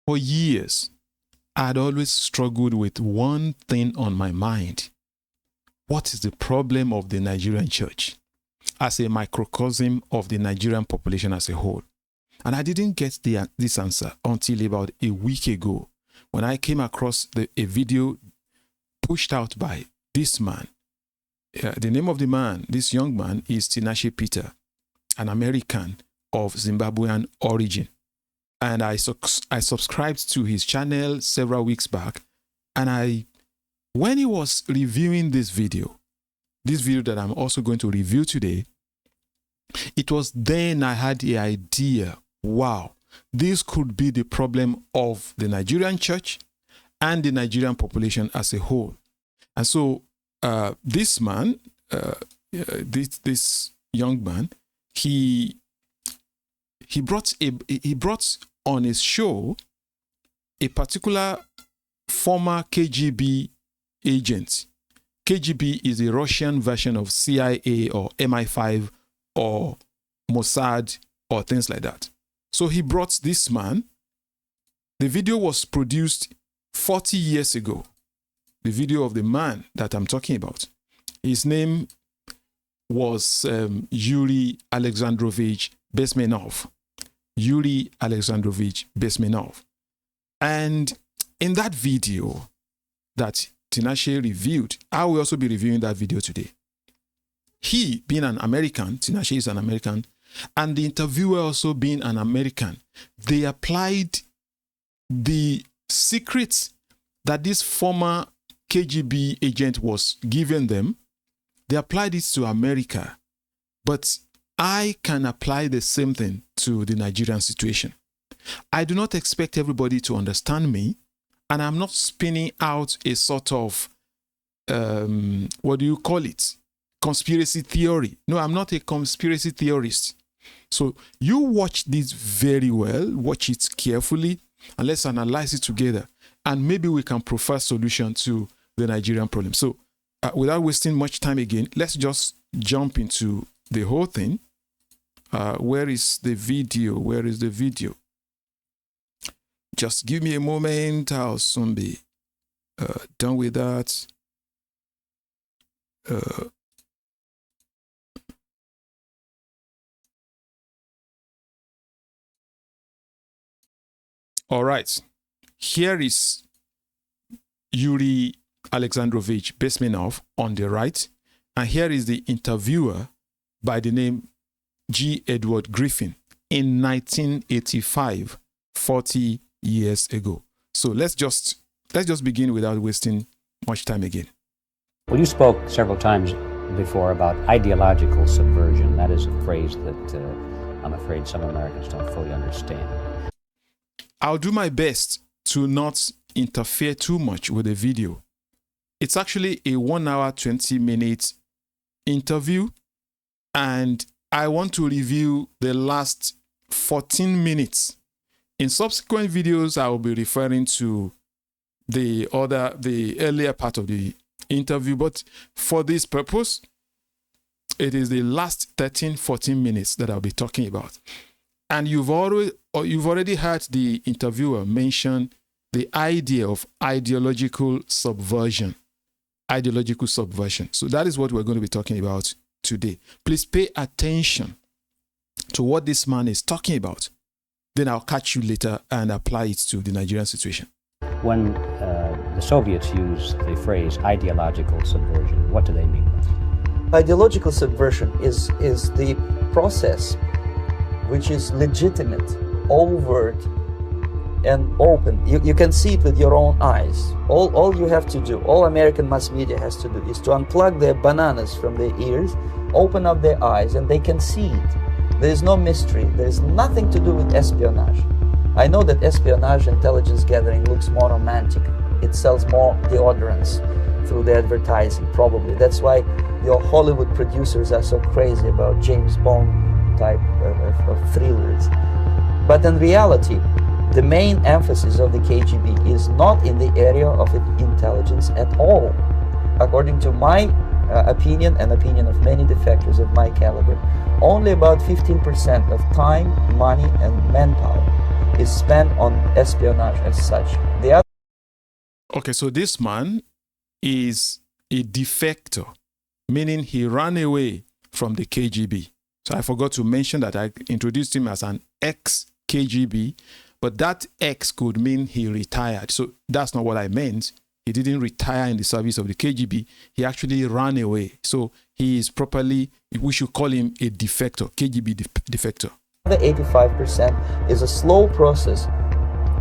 For years, I had always struggled with one thing on my mind. What is the problem of the Nigerian church as a microcosm of the Nigerian population as a whole? And I didn't get this answer until about a week ago when I came across a video pushed out by this man. The name of the man, this young man, is Tinashe Peter, an American of Zimbabwean origin. And I subscribed to his channel several weeks back. And when he was reviewing this video that I'm also going to review today, it was then I had the idea, wow, this could be the problem of the Nigerian church and the Nigerian population as a whole. And so this man, this young man, he brought on his show a particular former KGB agent. KGB is a Russian version of CIA or MI5 or Mossad or things like that. So he brought this man. The video was produced 40 years ago. The video of the man that I'm talking about. His name was Yuri Alenxandrovich Besmenov. Yuri Alenxandrovich Besmenov. And in that video that Tinashe reviewed, I will also be reviewing that video today. He, being an American, Tinashe is an American, and the interviewer also being an American, they applied the secrets that this former KGB agent was giving them. They applied it to America, but I can apply the same thing to the Nigerian situation. I do not expect everybody to understand me, and I'm not spinning out a sort of, what do you call it? Conspiracy theory. No, I'm not a conspiracy theorist. So you watch this very well, watch it carefully, and let's analyze it together. And maybe we can provide solution to the Nigerian problem. So without wasting much time again, let's just jump into the whole thing. Where is the video? Where is the video? Just give me a moment. I'll soon be done with that. All right. Here is Yuri Alenxandrovich Besmenov on the right. And here is the interviewer by the name G. Edward Griffin in 1985, 40 years ago. So let's just begin without wasting much time again. Well, you spoke several times before about ideological subversion. That is a phrase that I'm afraid some Americans don't fully understand. I'll do my best to not interfere too much with the video. It's actually a 1 hour, 20-minute interview, and I want to review the last 14 minutes. In subsequent videos, I will be referring to the earlier part of the interview, but for this purpose, it is the last 13, 14 minutes that I'll be talking about. And you've already heard the interviewer mention the idea of ideological subversion. Ideological subversion. So that is what we're going to be talking about today. Please pay attention to what this man is talking about. Then I'll catch you later and apply it to the Nigerian situation. When the Soviets use the phrase ideological subversion, what do they mean? Ideological subversion is the process which is legitimate, overt, and open. You can see it with your own eyes. All you have to do, all American mass media has to do, is to unplug their bananas from their ears, open up their eyes, and they can see it. There is no mystery. There is nothing to do with espionage. I know that espionage, intelligence gathering, looks more romantic. It sells more deodorants through the advertising, probably. That's why your Hollywood producers are so crazy about James Bond type of thrillers. But in reality, the main emphasis of the KGB is not in the area of intelligence at all. According to my opinion and opinion of many defectors of my caliber, only about 15% of time, money, and manpower is spent on espionage as such. The other Okay, so this man is a defector, meaning he ran away from the KGB. So I forgot to mention that I introduced him as an ex-KGB, but that ex could mean he retired. So that's not what I meant. He didn't retire in the service of the KGB. He actually ran away. So he is properly, we should call him a defector, KGB defector. The 85% is a slow process,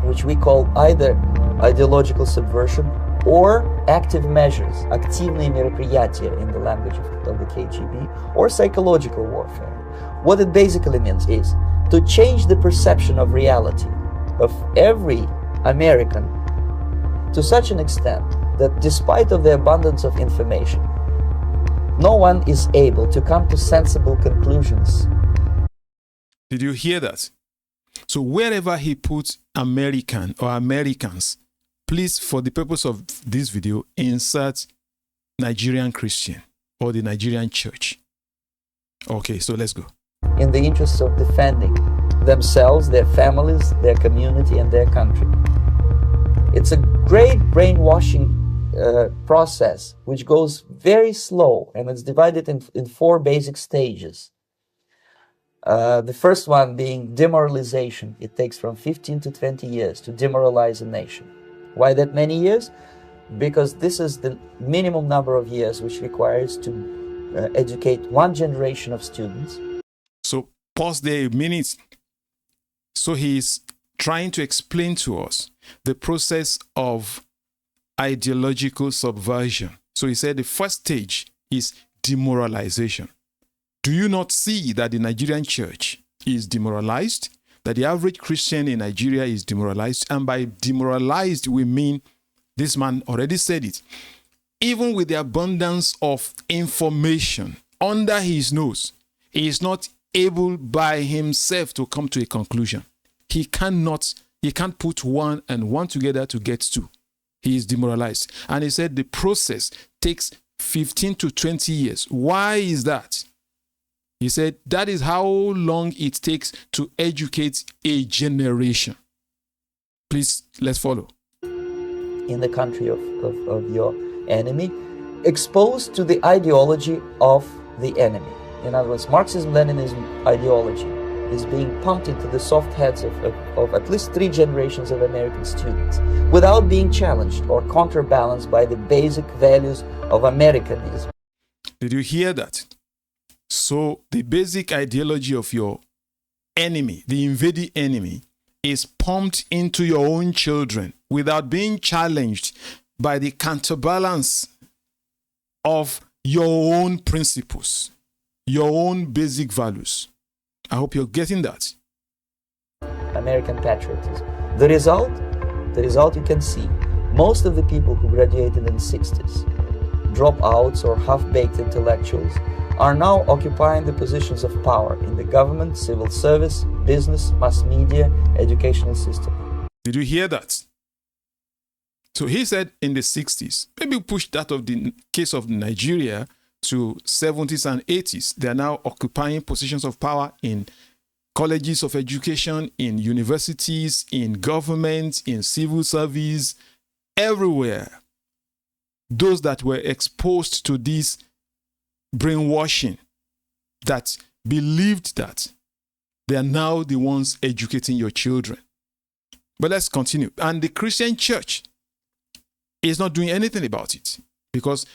which we call either ideological subversion or active measures, активные мероприятия in the language of the KGB, or psychological warfare. What it basically means is to change the perception of reality of every American to such an extent that despite of the abundance of information, no one is able to come to sensible conclusions. Did you hear that? So wherever he puts American or Americans, please, for the purpose of this video, insert Nigerian Christian or the Nigerian Church. Okay, so let's go. In the interests of defending themselves, their families, their community, and their country. It's a great brainwashing process which goes very slow, and it's divided in 4 basic stages. The first one being demoralization. It takes from 15 to 20 years to demoralize a nation. Why that many years? Because this is the minimum number of years which requires to educate one generation of students. So pause there a minute. So he's trying to explain to us the process of ideological subversion. So he said the first stage is demoralization. Do you not see that the Nigerian church is demoralized? That the average Christian in Nigeria is demoralized? And by demoralized, we mean, this man already said it, even with the abundance of information under his nose, he is not able by himself to come to a conclusion. He can't put 1 and 1 together to get 2. He is demoralized. And he said the process takes 15 to 20 years. Why is that? He said that is how long it takes to educate a generation. Please, let's follow. In the country of your enemy, exposed to the ideology of the enemy. In other words, Marxism-Leninism ideology is being pumped into the soft heads of at least 3 generations of American students without being challenged or counterbalanced by the basic values of Americanism. Did you hear that? So the basic ideology of your enemy, the invading enemy, is pumped into your own children without being challenged by the counterbalance of your own principles, your own basic values. I hope you're getting that. American patriotism. The result you can see. Most of the people who graduated in the 60s, dropouts or half-baked intellectuals, are now occupying the positions of power in the government, civil service, business, mass media, educational system. Did you hear that? So he said in the 60s, maybe push that of the case of Nigeria to 70s and 80s. They are now occupying positions of power in colleges of education, in universities, in government, in civil service, everywhere. Those that were exposed to this brainwashing, that believed that they are now the ones educating your children. But let's continue. And the Christian church is not doing anything about it because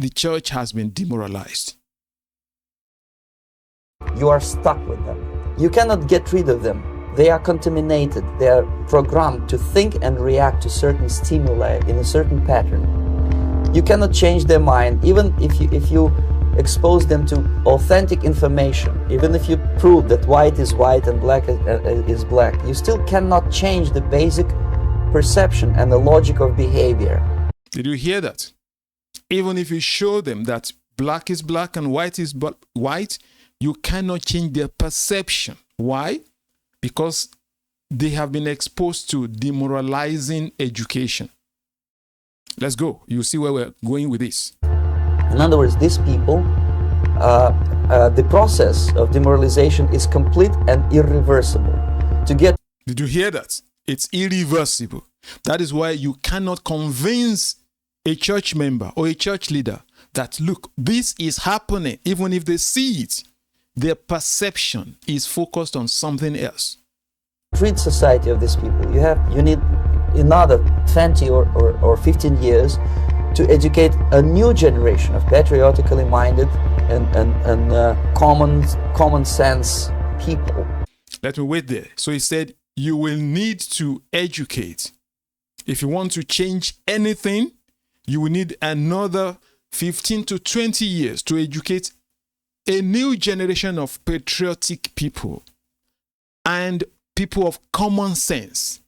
the church has been demoralized. You are stuck with them. You cannot get rid of them. They are contaminated. They are programmed to think and react to certain stimuli in a certain pattern. You cannot change their mind, even if you expose them to authentic information, even if you prove that white is white and black is black, you still cannot change the basic perception and the logic of behavior. Did you hear that? Even if you show them that black is black and white is white, you cannot change their perception. Why? Because they have been exposed to demoralizing education. Let's go. You see where we're going with this. In other words, these people, the process of demoralization is complete and irreversible. To get Did you hear that? It's irreversible. That is why you cannot convince a church member or a church leader that, look, this is happening, even if they see it. Their perception is focused on something else. Treat society of these people. You need another 20 or 15 years to educate a new generation of patriotically minded and common sense people. Let me wait there. So he said, you will need to educate. If you want to change anything, you will need another 15 to 20 years to educate a new generation of patriotic people and people of common sense.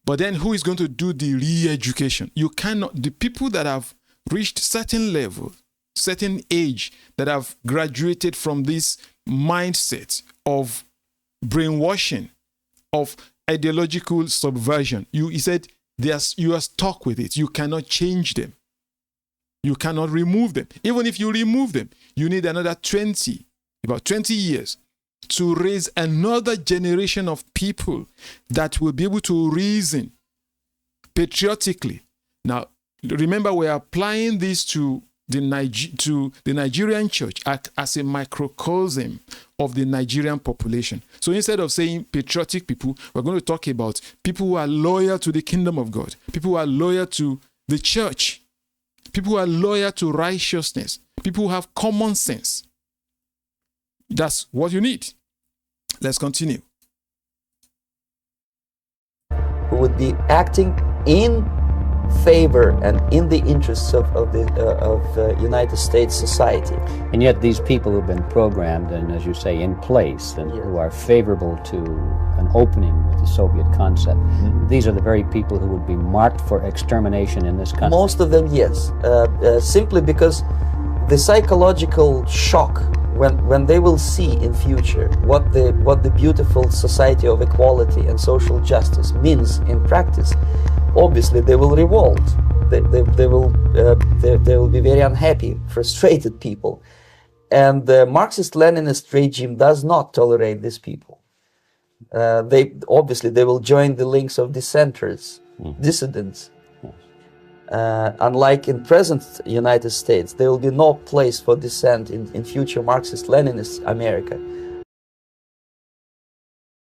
But then who is going to do the re-education? You cannot. The people that have reached certain level, certain age, that have graduated from this mindset of brainwashing, of ideological subversion, he said, you are stuck with it. You cannot change them. You cannot remove them. Even if you remove them, you need another about 20 years to raise another generation of people that will be able to reason patriotically. Now, remember, we are applying this to the Nigerian Church as a microcosm of the Nigerian population. So instead of saying patriotic people, we're going to talk about people who are loyal to the kingdom of God, people who are loyal to the church, people who are loyal to righteousness, people who have common sense. That's what you need. Let's continue. Who would be acting in favor and in the interests of the United States society. And yet these people who've been programmed and, as you say, in place and who are favorable to an opening with the Soviet concept, these are the very people who would be marked for extermination in this country. Most of them, yes. Simply because the psychological shock when they will see in future what the beautiful society of equality and social justice means in practice, obviously they will revolt. They will be very unhappy, frustrated people, and the Marxist-Leninist regime does not tolerate these people. They will join the links of dissenters, dissidents. Unlike in present United States, there will be no place for dissent in future Marxist-Leninist America.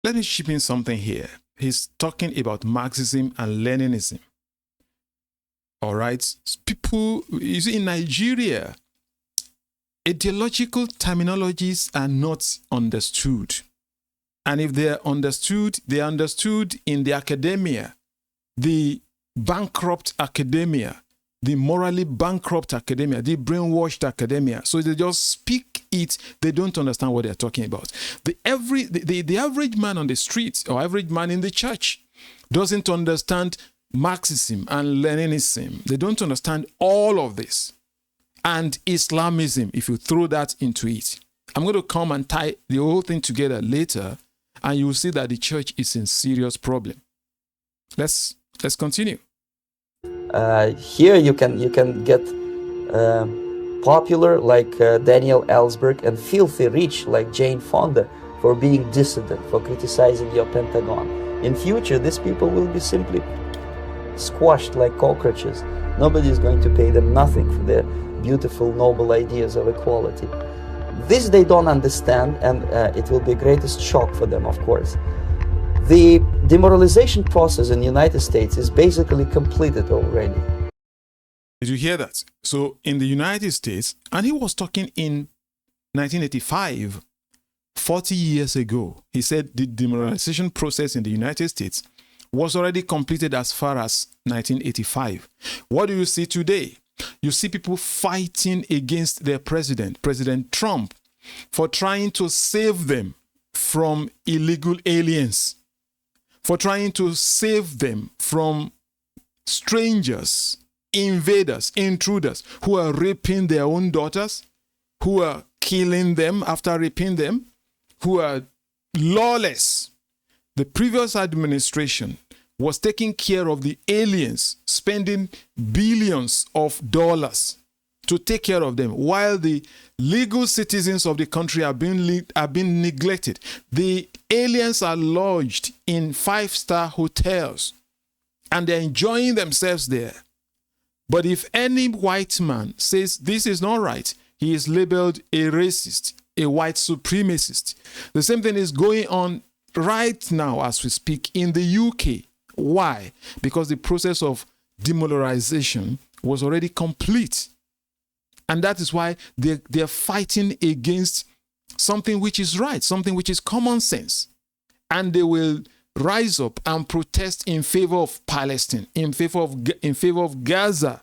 Let me chip in something here. He's talking about Marxism and Leninism. All right? People, you see, in Nigeria, ideological terminologies are not understood. And if they are understood in the academia, the bankrupt academia, the morally bankrupt academia, the brainwashed academia. So they just speak it, they don't understand what they're talking about. The average man on the street or average man in the church doesn't understand Marxism and Leninism. They don't understand all of this. And Islamism, if you throw that into it. I'm going to come and tie the whole thing together later, and you'll see that the church is in serious problem. Let's continue. Here you can get popular like Daniel Ellsberg and filthy rich like Jane Fonda for being dissident, for criticizing your Pentagon. In future, these people will be simply squashed like cockroaches. Nobody is going to pay them nothing for their beautiful, noble ideas of equality. This they don't understand, and it will be the greatest shock for them, of course. The demoralization process in the United States is basically completed already. Did you hear that? So in the United States, and he was talking in 1985, 40 years ago, he said the demoralization process in the United States was already completed as far as 1985. What do you see today? You see people fighting against their president, President Trump, for trying to save them from illegal aliens, for trying to save them from strangers, invaders, intruders who are raping their own daughters, who are killing them after raping them, who are lawless. The previous administration was taking care of the aliens, spending billions of dollars to take care of them, while the legal citizens of the country are being neglected. The aliens are lodged in 5-star hotels and they're enjoying themselves there. But if any white man says this is not right, he is labeled a racist, a white supremacist. The same thing is going on right now as we speak in the UK. Why? Because the process of demoralization was already complete. And that is why they're fighting against something which is right, something which is common sense. And they will rise up and protest in favor of Palestine, in favor of Gaza.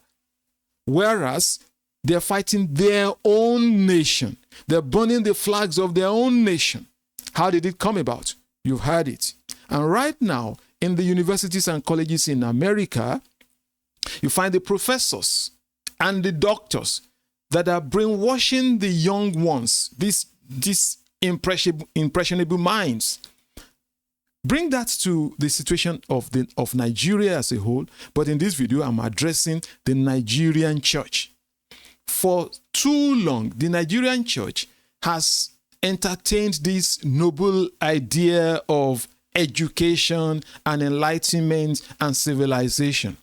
Whereas they're fighting their own nation. They're burning the flags of their own nation. How did it come about? You've heard it. And right now, in the universities and colleges in America, you find the professors and the doctors that are brainwashing the young ones, these impressionable minds. Bring that to the situation of Nigeria as a whole, but in this video, I'm addressing the Nigerian Church. For too long, the Nigerian Church has entertained this noble idea of education and enlightenment and civilization.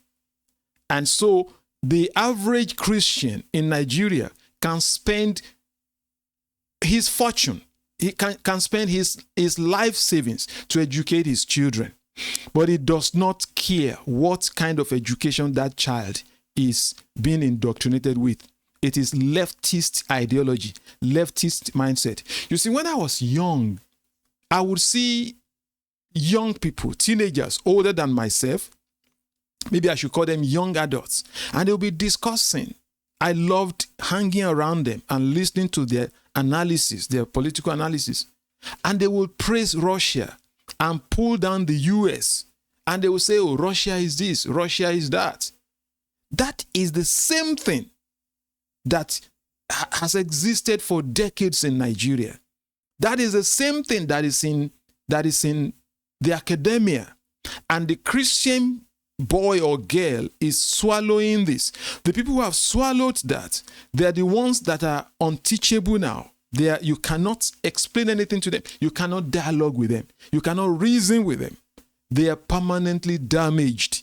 And so the average Christian in Nigeria can spend his fortune, he can spend his life savings to educate his children. But he does not care what kind of education that child is being indoctrinated with. It is leftist ideology, leftist mindset. You see, when I was young, I would see young people, teenagers older than myself, maybe I should call them young adults, and they'll be discussing. I loved hanging around them and listening to their analysis, their political analysis. And they will praise Russia and pull down the US. And they will say, oh, Russia is this, Russia is that. That is the same thing that has existed for decades in Nigeria. That is the same thing that is in the academia. And the Christian boy or girl is swallowing this. The people who have swallowed that, they're the ones that are unteachable now. You cannot explain anything to them. You cannot dialogue with them. You cannot reason with them. They are permanently damaged.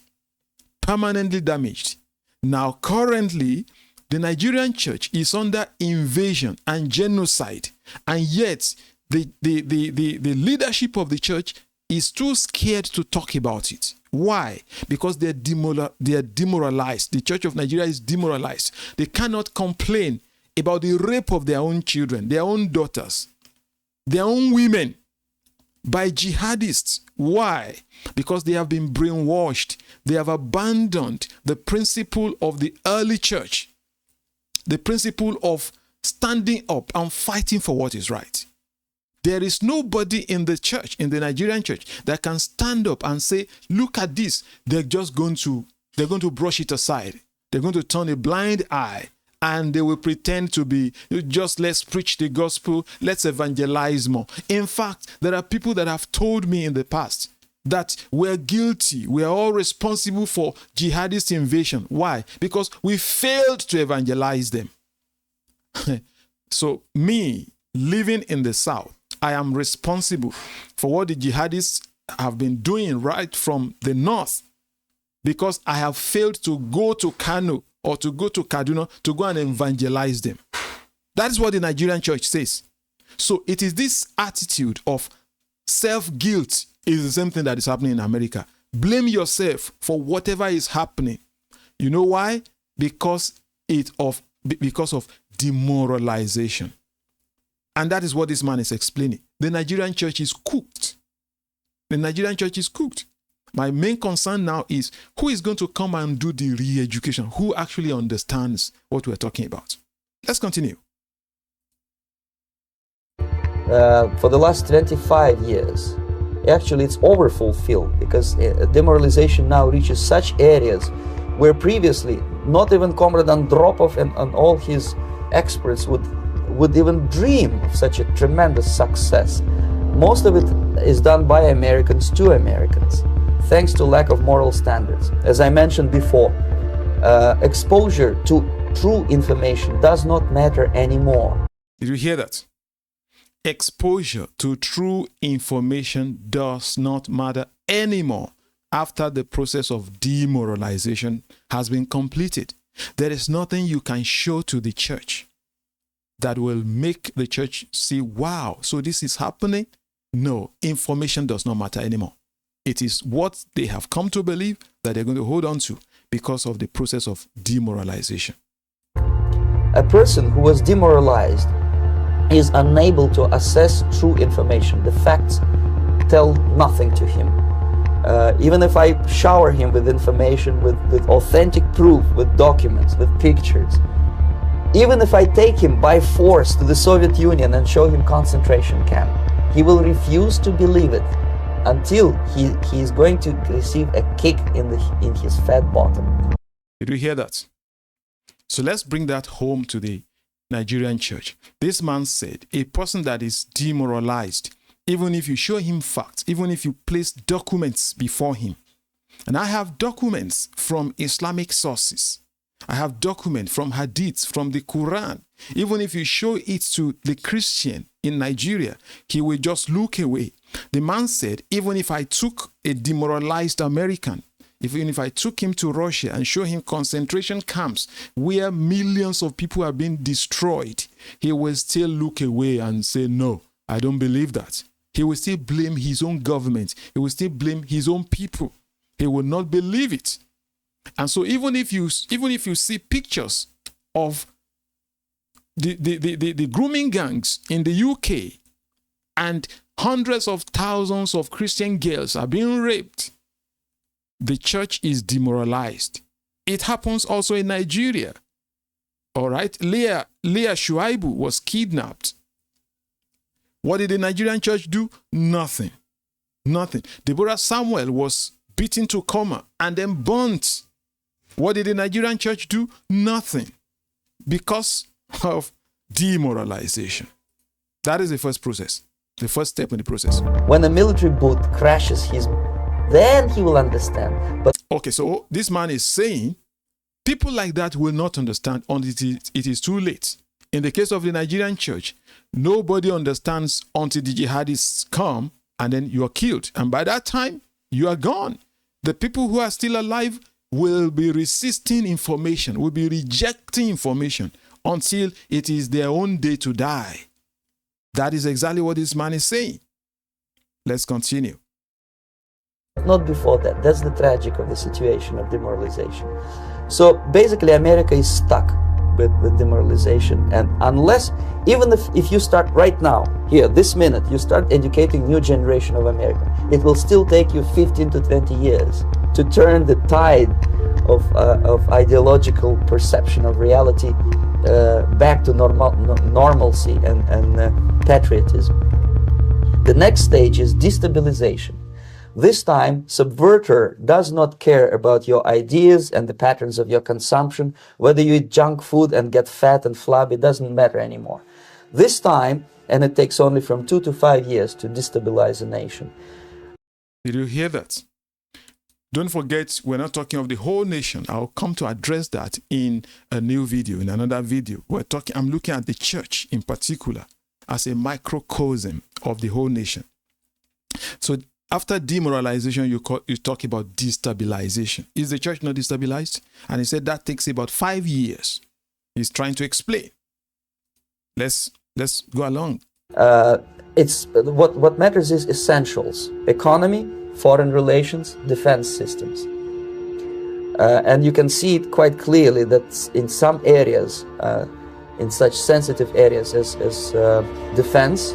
Permanently damaged. Now, currently, the Nigerian church is under invasion and genocide. And yet, the leadership of the church is too scared to talk about it. Why? Because they are demoralized. The Church of Nigeria is demoralized. They cannot complain about the rape of their own children, their own daughters, their own women by jihadists. Why? Because they have been brainwashed. They have abandoned the principle of the early church, the principle of standing up and fighting for what is right. There is nobody in the church, in the Nigerian church, that can stand up and say, look at this. They're going to brush it aside. They're going to turn a blind eye, and they will pretend to be, just let's preach the gospel, let's evangelize more. In fact, there are people that have told me in the past that we're guilty. We are all responsible for jihadist invasion. Why? Because we failed to evangelize them. So me, living in the South, I am responsible for what the jihadists have been doing right from the north, because I have failed to go to Kano or to go to Kaduna to go and evangelize them. That is what the Nigerian church says. So it is this attitude of self-guilt is the same thing that is happening in America. Blame yourself for whatever is happening. You know why? Because of demoralization. And that is what this man is explaining. The Nigerian church is cooked. The Nigerian church is cooked. My main concern now is who is going to come and do the re-education? Who actually understands what we're talking about? Let's continue. For the last 25 years, actually it's overfulfilled, because demoralization now reaches such areas where previously not even Comrade Andropov and all his experts would even dream of such a tremendous success. Most of it is done by Americans to Americans, thanks to lack of moral standards. As I mentioned before, exposure to true information does not matter anymore. Did you hear that? Exposure to true information does not matter anymore after the process of demoralization has been completed. There is nothing you can show to the church that will make the church see, wow, so this is happening? No, information does not matter anymore. It is what they have come to believe that they're going to hold on to because of the process of demoralization. A person who was demoralized is unable to assess true information. The facts tell nothing to him. Even if I shower him with information, with authentic proof, with documents, with pictures, even if I take him by force to the Soviet Union and show him concentration camp, he will refuse to believe it until he is going to receive a kick in his fat bottom. Did you hear that? So let's bring that home to the Nigerian church. This man said, a person that is demoralized, even if you show him facts, even if you place documents before him, and I have documents from Islamic sources, I have documents from hadiths, from the Quran, even if you show it to the Christian in Nigeria, he will just look away. The man said, even if I took a demoralized American, even if I took him to Russia and show him concentration camps where millions of people have been destroyed, he will still look away and say, no, I don't believe that. He will still blame his own government. He will still blame his own people. He will not believe it. And so even if you see pictures of the grooming gangs in the UK and hundreds of thousands of Christian girls are being raped, the church is demoralized. It happens also in Nigeria. All right. Leah Shuaibu was kidnapped. What did the Nigerian church do? Nothing. Nothing. Deborah Samuel was beaten to coma and then burnt. What did the Nigerian church do? Nothing. Because of demoralization. That is the first process. The first step in the process. When a military boot crashes then he will understand. But okay, so this man is saying people like that will not understand until it is too late. In the case of the Nigerian church, nobody understands until the jihadists come and then you are killed. And by that time, you are gone. The people who are still alive will be resisting information, will be rejecting information until it is their own day to die. That is exactly what this man is saying. Let's continue. Not before that. That's the tragic of the situation of demoralization. So basically America is stuck with demoralization, and unless, even if you start right now, here, this minute, you start educating new generation of America, it will still take you 15 to 20 years to turn the tide of ideological perception of reality back to normalcy and patriotism. The next stage is destabilization. This time, subverter does not care about your ideas and the patterns of your consumption. Whether you eat junk food and get fat and flabby, doesn't matter anymore. This time, and it takes only from 2 to 5 years to destabilize a nation. Did you hear that? Don't forget, we're not talking of the whole nation. I'll come to address that in a new video, in another video. I'm looking at the church in particular as a microcosm of the whole nation. So after demoralization, you talk about destabilization. Is the church not destabilized? And he said that takes about 5 years. He's trying to explain. Let's go along. It's what matters is essentials: economy, foreign relations, defense systems. And you can see it quite clearly that in some areas, in such sensitive areas as defense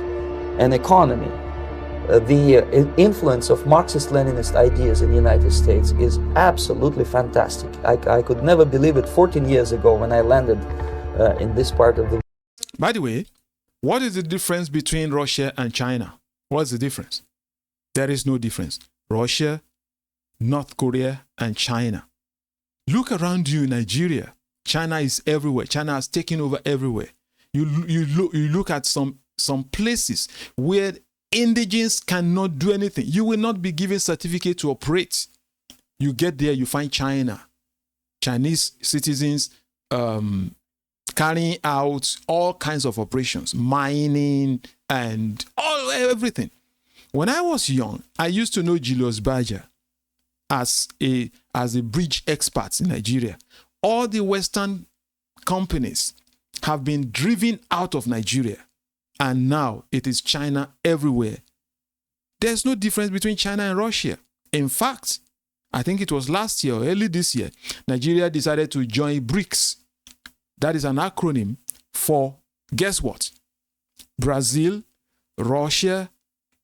and economy, the influence of Marxist-Leninist ideas in the United States is absolutely fantastic. I could never believe it 14 years ago when I landed in this part of the world. By the way, what is the difference between Russia and China? What's the difference? There is no difference. Russia, North Korea, and China. Look around you in Nigeria. China is everywhere. China has taken over everywhere. You look at some places where indigenes cannot do anything. You will not be given certificate to operate. You get there, you find China. Chinese citizens carrying out all kinds of operations, mining and everything. When I was young, I used to know Julius Berger as a bridge expert in Nigeria. All the Western companies have been driven out of Nigeria, and now it is China everywhere. There's no difference between China and Russia. In fact, I think it was last year or early this year, Nigeria decided to join BRICS. That is an acronym for, guess what? Brazil, Russia,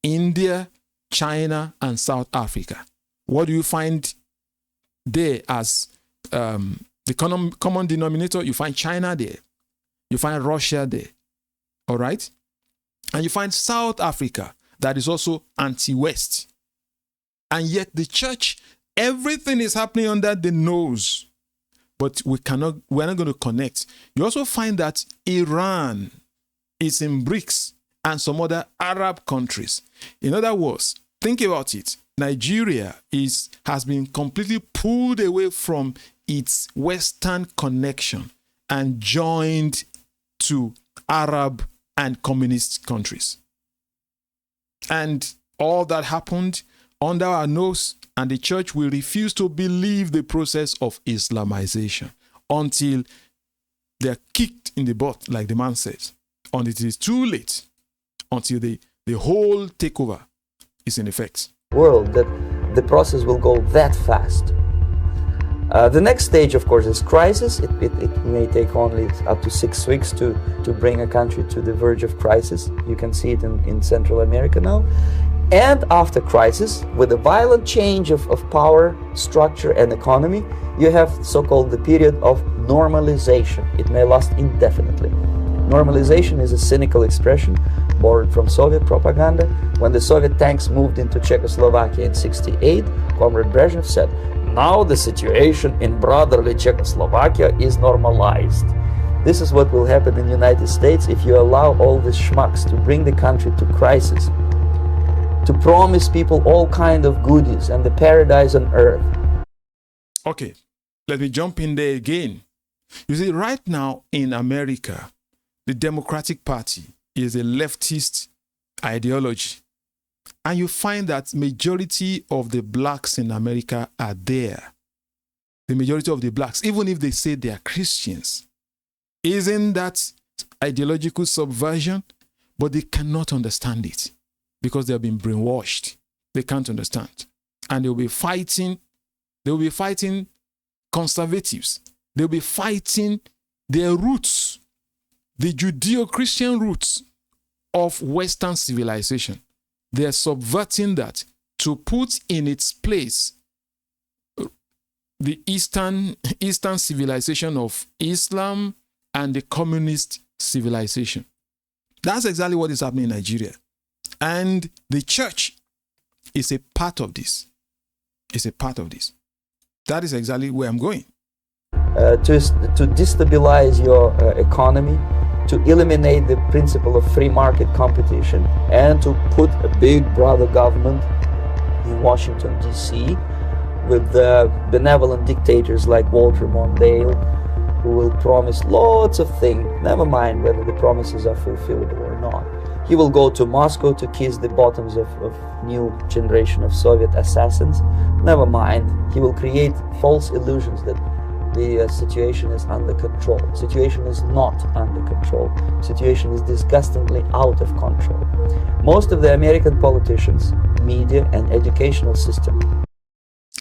India, China, and South Africa. What do you find there as the common denominator? You find China there. You find Russia there. All right? And you find South Africa that is also anti-West. And yet the church, everything is happening under the nose. But we're not going to connect. You also find that Iran is in BRICS and some other Arab countries. In other words, think about it. Nigeria has been completely pulled away from its Western connection and joined to Arab and communist countries. And all that happened under our nose, and the church will refuse to believe the process of Islamization until they're kicked in the butt, like the man says, until it is too late, until the whole takeover is in effect. World that the process will go that fast. The next stage, of course, is crisis. It may take only up to 6 weeks to bring a country to the verge of crisis. You can see it in Central America now. And after crisis, with a violent change of power, structure, and economy, you have so-called the period of normalization. It may last indefinitely. Normalization is a cynical expression borrowed from Soviet propaganda. When the Soviet tanks moved into Czechoslovakia in '68, Comrade Brezhnev said, "Now the situation in brotherly Czechoslovakia is normalized." This is what will happen in the United States if you allow all these schmucks to bring the country to crisis, to promise people all kind of goodies and the paradise on earth. Okay, let me jump in there again. You see, right now in America, the Democratic Party is a leftist ideology. And you find that majority of the blacks in America are there. The majority of the blacks, even if they say they are Christians. Isn't that ideological subversion? But they cannot understand it because they have been brainwashed. They can't understand. And they'll be fighting conservatives. They'll be fighting their roots, the Judeo-Christian roots of Western civilization. They're subverting that to put in its place the Eastern civilization of Islam and the communist civilization. That's exactly what is happening in Nigeria. And the church is a part of this. It's a part of this. That is exactly where I'm going. To destabilize your economy, to eliminate the principle of free market competition, and to put a big brother government in Washington, D.C. with benevolent dictators like Walter Mondale, who will promise lots of things, never mind whether the promises are fulfillable or not. He will go to Moscow to kiss the bottoms of new generation of Soviet assassins. Never mind, he will create false illusions that the situation is under control. Situation is not under control. Situation is disgustingly out of control. Most of the American politicians, media, and educational system.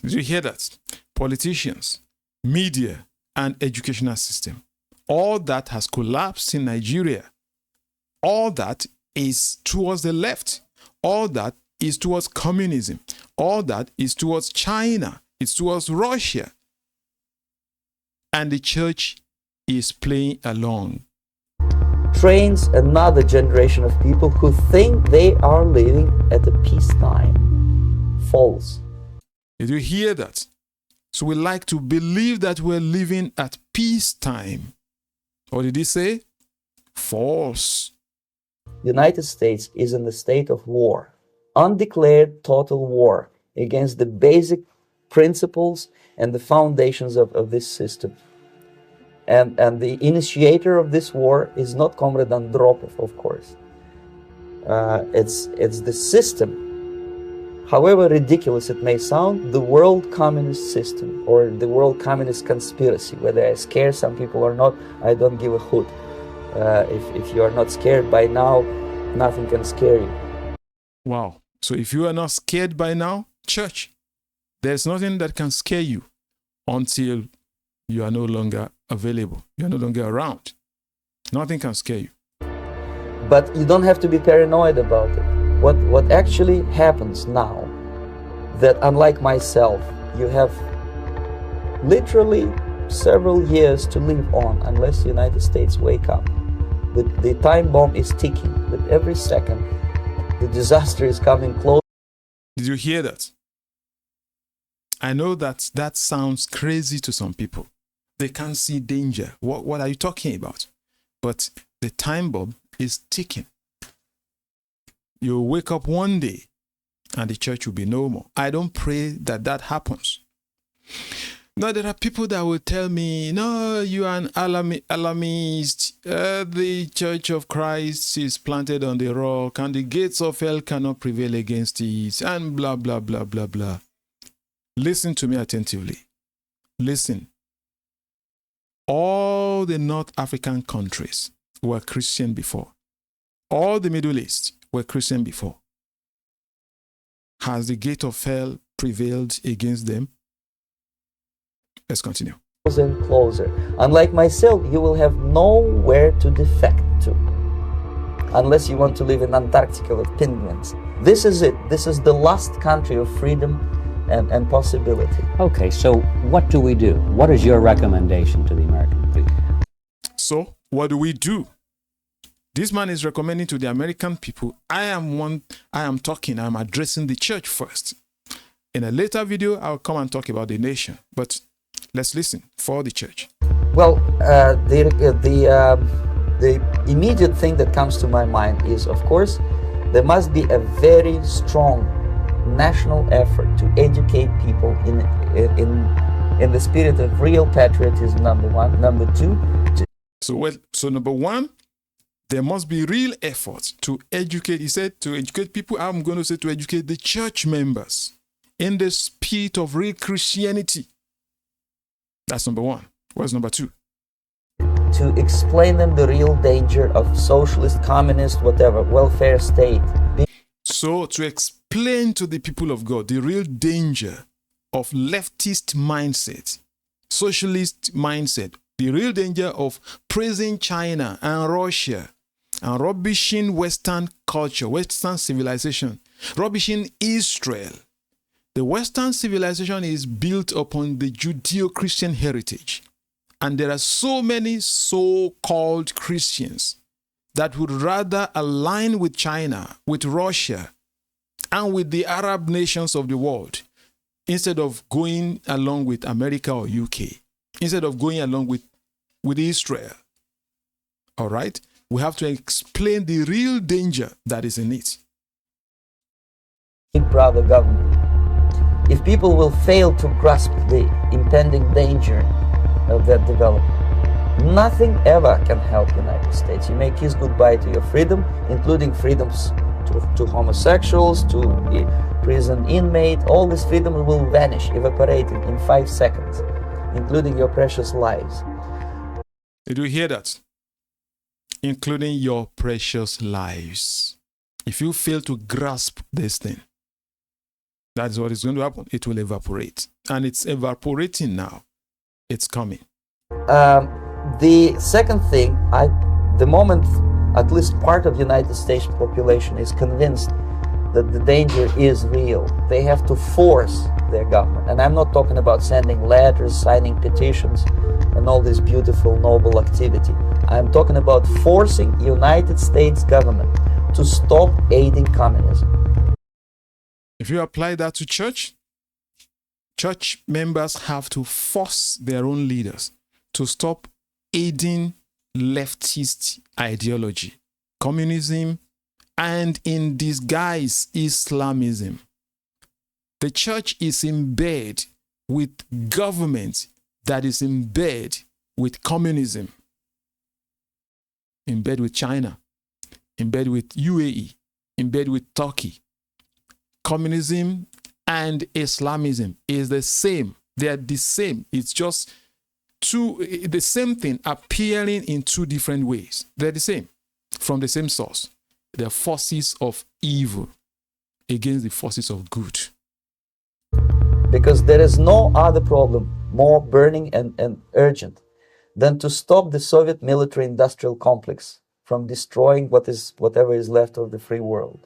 Did you hear that? Politicians, media, and educational system. All that has collapsed in Nigeria. All that is towards the left. All that is towards communism. All that is towards China. It's towards Russia. And the church is playing along. Trains another generation of people who think they are living at a peacetime. False. Did you hear that? So we like to believe that we're living at peacetime. What did he say? False. United States is in the state of war. Undeclared total war against the basic principles and the foundations of this system. And the initiator of this war is not Comrade Andropov, of course. It's the system. However ridiculous it may sound, the world communist system or the world communist conspiracy, whether I scare some people or not, I don't give a hoot. If you are not scared by now, nothing can scare you. Wow. So if you are not scared by now, church, there's nothing that can scare you until you are no longer available. You are no longer around. Nothing can scare you. But you don't have to be paranoid about it. What actually happens now, that unlike myself, you have literally several years to live on unless the United States wake up. The time bomb is ticking, but every second the disaster is coming close. Did you hear that? I know that that sounds crazy to some people. They can't see danger. What are you talking about? But the time bomb is ticking. You'll wake up one day and the church will be no more. I don't pray that that happens. Now, there are people that will tell me, no, you are an alarmist. The Church of Christ is planted on the rock and the gates of hell cannot prevail against it, and blah, blah, blah, blah, blah. Listen to me attentively. Listen. All the North African countries were Christian before. All the Middle East were Christian before. Has the gate of hell prevailed against them? Let's continue. Closer and closer. Unlike myself, you will have nowhere to defect to, unless you want to live in Antarctica with penguins. This is it. This is the last country of freedom and possibility. Okay, so what do we do? What is your recommendation to the American people? So, what do we do? This man is recommending to the American people. I am addressing the church first. In a later video, I'll come and talk about the nation. But let's listen for the church. Well, the immediate thing that comes to my mind is, of course, there must be a very strong national effort to educate people in the spirit of real patriotism, number one. Number two, so number one, there must be real efforts to educate. He said to educate people. I'm going to say to educate the church members in the spirit of real Christianity. That's number one. What's number two? To explain them the real danger of socialist, communist, whatever, welfare state. So to explain to the people of God the real danger of leftist mindset, socialist mindset, the real danger of praising China and Russia and rubbishing Western culture, Western civilization, rubbishing Israel. The Western civilization is built upon the Judeo-Christian heritage. And there are so many so-called Christians that would rather align with China, with Russia, and with the Arab nations of the world, instead of going along with America or UK, instead of going along with Israel. All right? We have to explain the real danger that is in it. Big brother government. If people will fail to grasp the impending danger of that development, nothing ever can help the United States. You may kiss goodbye to your freedom, including freedoms to homosexuals, to prison inmate. All these freedoms will vanish, evaporating in 5 seconds, including your precious lives. Did you hear that? Including your precious lives. If you fail to grasp this thing, that's what is going to happen. It will evaporate. And it's evaporating now. It's coming. The second thing, the moment at least part of the United States population is convinced that the danger is real, they have to force their government. And I'm not talking about sending letters, signing petitions, and all this beautiful, noble activity. I'm talking about forcing the United States government to stop aiding communism. If you apply that to church members have to force their own leaders to stop aiding leftist ideology, communism, and in disguise, Islamism. The church is in bed with government that is in bed with communism, in bed with China, in bed with UAE, in bed with Turkey. Communism and Islamism is the same. They are the same. It's just the same thing appearing in two different ways. They're the same, from the same source. They're forces of evil against the forces of good. Because there is no other problem more burning and urgent than to stop the Soviet military-industrial complex from destroying whatever is left of the free world.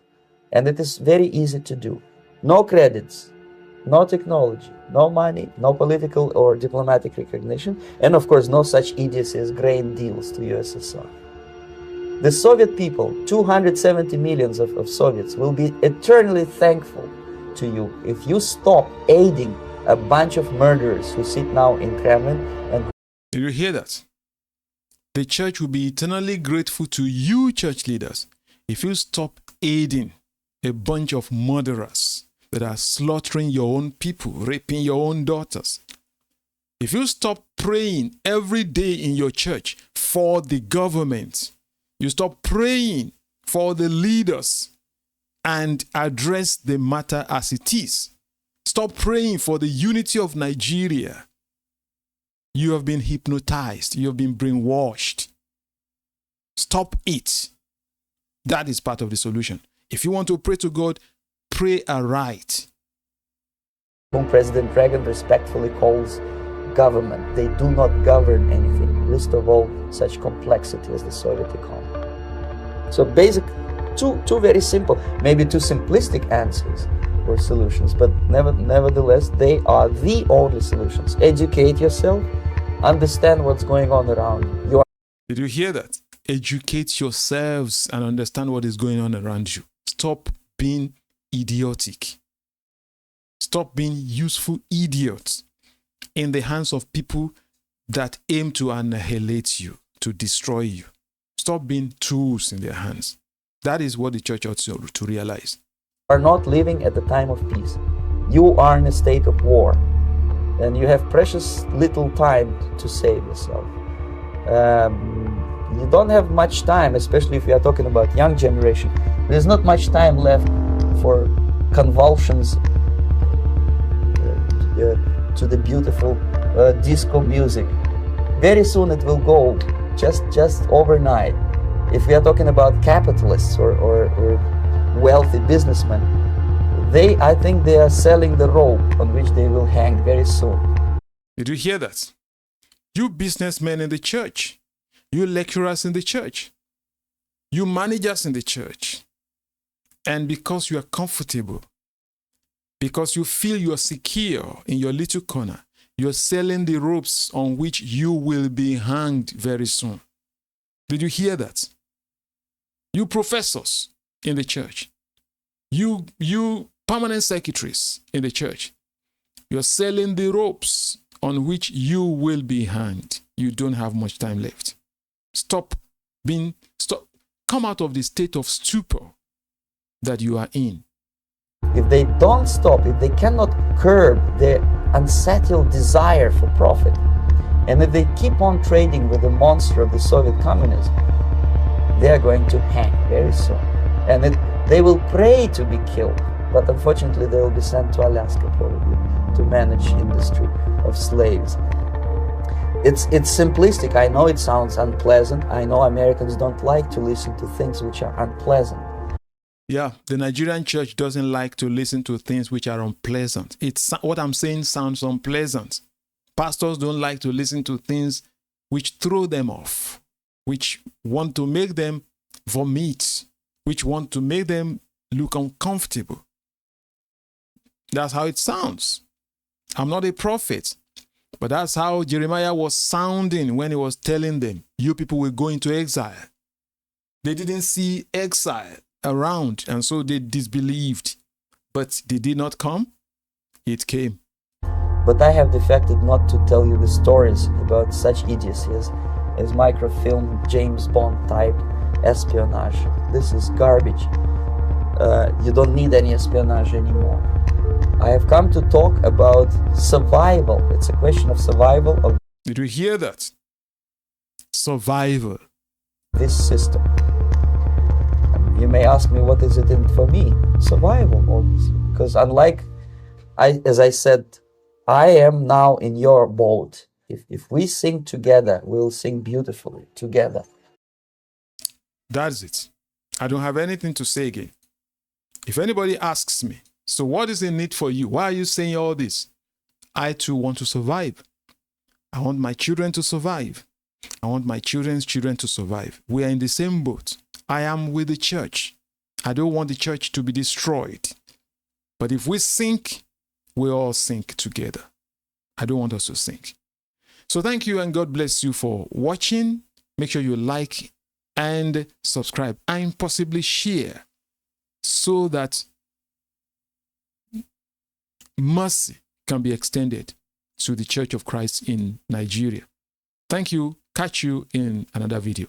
And it is very easy to do. No credits, no technology, no money, no political or diplomatic recognition, and of course no such idiocy as grain deals to USSR. The Soviet people, 270 millions of Soviets, will be eternally thankful to you if you stop aiding a bunch of murderers who sit now in Kremlin. And did you hear that? The church will be eternally grateful to you, church leaders, if you stop aiding a bunch of murderers that are slaughtering your own people, raping your own daughters. If you stop praying every day in your church for the government, you stop praying for the leaders and address the matter as it is. Stop praying for the unity of Nigeria. You have been hypnotized. You have been brainwashed. Stop it. That is part of the solution. If you want to pray to God, pray aright. Whom President Reagan respectfully calls government. They do not govern anything, least of all such complexity as the Soviet economy. So basic, two very simple, maybe two simplistic answers or solutions, but nevertheless, they are the only solutions. Educate yourself, understand what's going on around you. Did you hear that? Educate yourselves and understand what is going on around you. Stop being idiotic. Stop being useful idiots in the hands of people that aim to annihilate you, to destroy you. Stop being tools in their hands. That is what the church ought to realize. You are not living at the time of peace. You are in a state of war, and you have precious little time to save yourself. You don't have much time, especially if we are talking about young generation. There's not much time left for convulsions to the beautiful disco music. Very soon it will go, just overnight. If we are talking about capitalists or wealthy businessmen, I think they are selling the rope on which they will hang very soon. Did you hear that? You businessmen in the church, you lecturers in the church, you managers in the church, and because you are comfortable, because you feel you are secure in your little corner, you're selling the ropes on which you will be hanged very soon. Did you hear that? You professors in the church, you permanent secretaries in the church, you're selling the ropes on which you will be hanged. You don't have much time left. Stop. Come out of the state of stupor that you are in. If they don't stop, if they cannot curb their unsettled desire for profit, and if they keep on trading with the monster of the Soviet communism, they are going to hang very soon. And they will pray to be killed, but unfortunately they will be sent to Alaska probably to manage industry of slaves. It's simplistic. I know it sounds unpleasant. I know Americans don't like to listen to things which are unpleasant. Yeah, the Nigerian church doesn't like to listen to things which are unpleasant. What I'm saying sounds unpleasant. Pastors don't like to listen to things which throw them off, which want to make them vomit, which want to make them look uncomfortable. That's how it sounds. I'm not a prophet, but that's how Jeremiah was sounding when he was telling them, you people will go into exile. They didn't see exile around, and so they disbelieved. But did it not come? It came. But I have defected not to tell you the stories about such idiocy as microfilm, James Bond type espionage. This is garbage. You don't need any espionage anymore. I have come to talk about survival. It's a question of survival. Did you hear that? survival. This system. You may ask me, what is it in for me? Survival, obviously. Because unlike, as I said, I am now in your boat. If we sing together, we'll sing beautifully together. That's it. I don't have anything to say again. If anybody asks me, so what is in it for you? Why are you saying all this? I too want to survive. I want my children to survive. I want my children's children to survive. We are in the same boat. I am with the church. I don't want the church to be destroyed. But if we sink, we all sink together. I don't want us to sink. So thank you and God bless you for watching. Make sure you like and subscribe and possibly share so that mercy can be extended to the Church of Christ in Nigeria. Thank you. Catch you in another video.